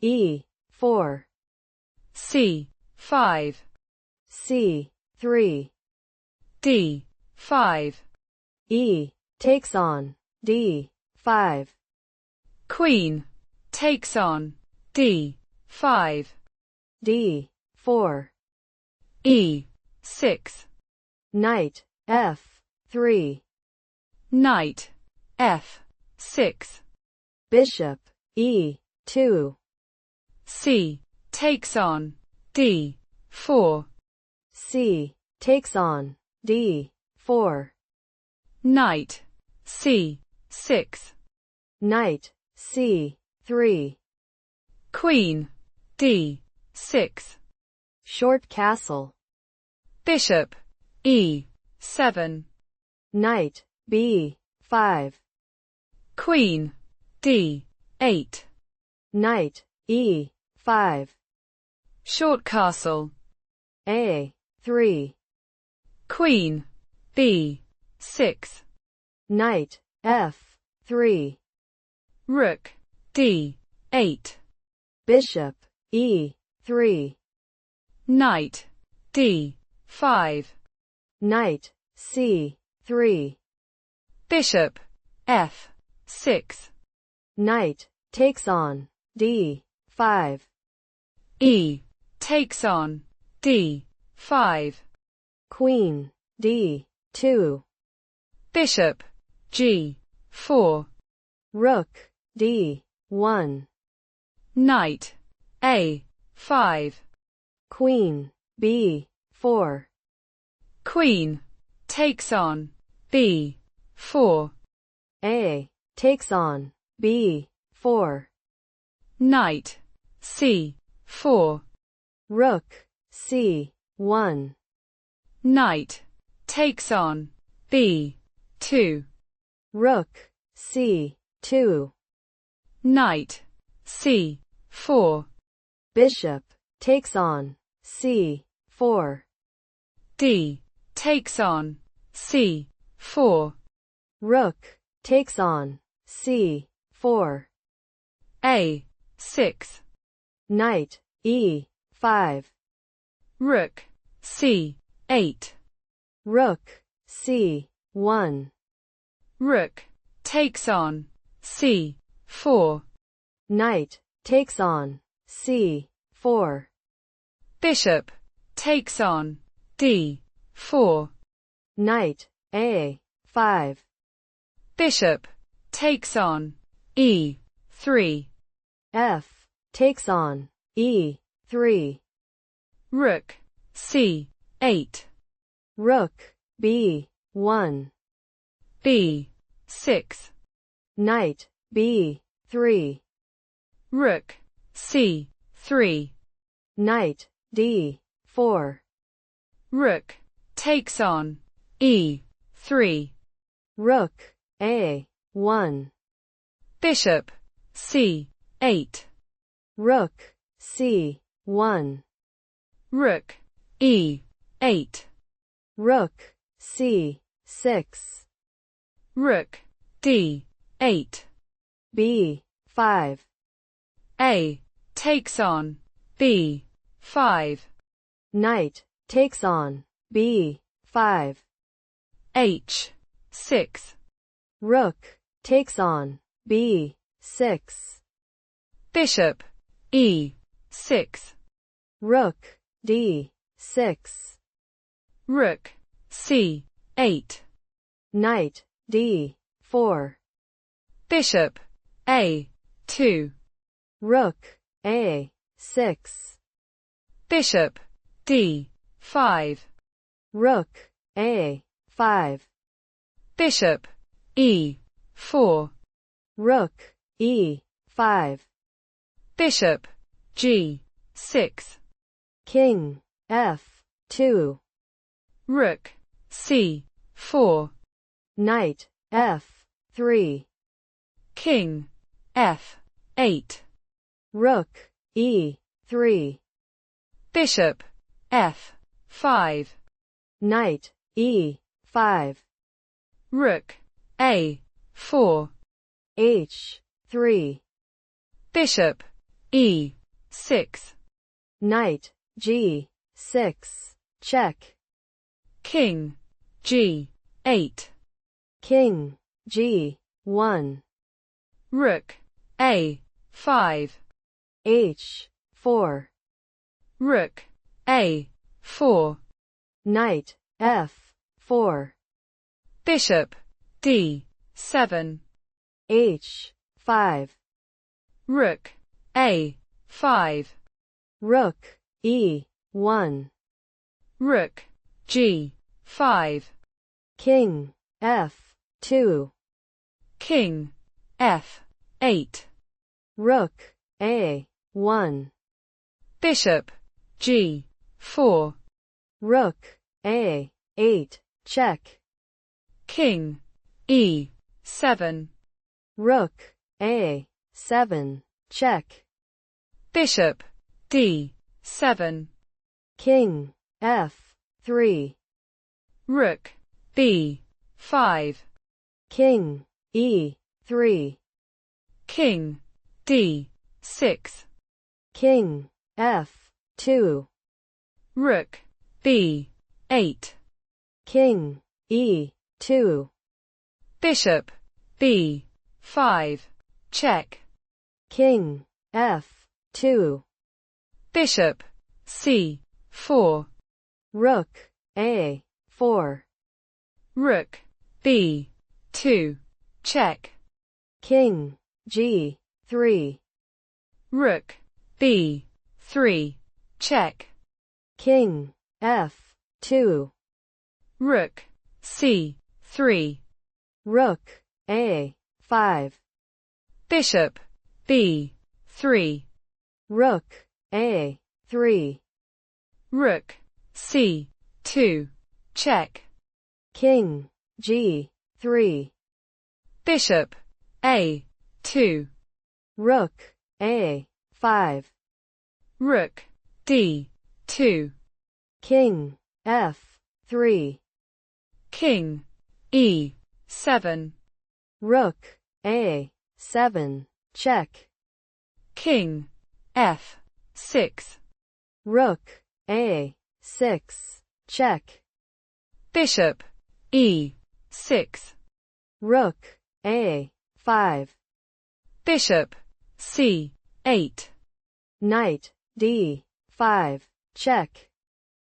E4, C5, C3, D5, E takes on D5, Queen takes on D5, D4, E6, Knight F3, Knight F6, Bishop E2, C takes on D4, C takes on D4, Knight C6, Knight C3, Queen D6, Short castle, Bishop E7, Knight B5, Queen D8, Knight E5, Short castle, A3, Queen B6, Knight F3, Rook D8, Bishop E3, Knight D5, Knight C3, Bishop F6, Knight takes on D5, E takes on D5, Queen D2, Bishop G4, Rook D1, Knight A5, Queen B4, Queen takes on B4, A takes on B4, Knight C4, Rook C1, Knight takes on B2, Rook C2, Knight C4, Bishop takes on C4, D takes on C4, Rook takes on C4, A6, Knight E5, Rook C8, Rook C1, Rook takes on C4, Knight takes on C4, Bishop takes on D4, Knight A5, Bishop takes on E3, F takes on E3, Rook C8, Rook B1, B6, Knight B3, Rook C3, Knight D4, Rook takes on E3, Rook A1, Bishop C8, Rook C1, Rook E8, Rook C6, Rook D8, B5, A takes on B5, Knight takes on B5, H6, Rook takes on B6, Bishop E6, Rook D6, Rook C8, Knight D4, Bishop A2, Rook A6, Bishop D5, Rook A5, Bishop E4, Rook E5, Bishop G6, King F2, Rook C4, Knight F3, King F8, Rook E3, Bishop F5, Knight E5, Rook A4, H3, Bishop E6. Knight G6, check. King G8. King G1. Rook A5. H4. Rook A4. Knight F4. Bishop D7. H5. Rook A5. Rook E1. Rook G5. King F2. King F8. Rook A1. Bishop G4. Rook A8, check. King E7. Rook A7, check. Bishop D7. King F3. Rook B5. King E3. King D6. King F2. Rook B8. King E2. Bishop B5, check. King F2. Bishop C4. Rook A4. Rook B2, check. King G3. Rook B3, check. King F2. Rook C3. Rook A5. Bishop B3. Rook A3. Rook C2, check. King G3. Bishop A2. Rook A5. Rook D2. King F3. King E7. Rook A7, check. King F6. Rook A6, check. Bishop E6. Rook A5. Bishop C8. Knight D5, check.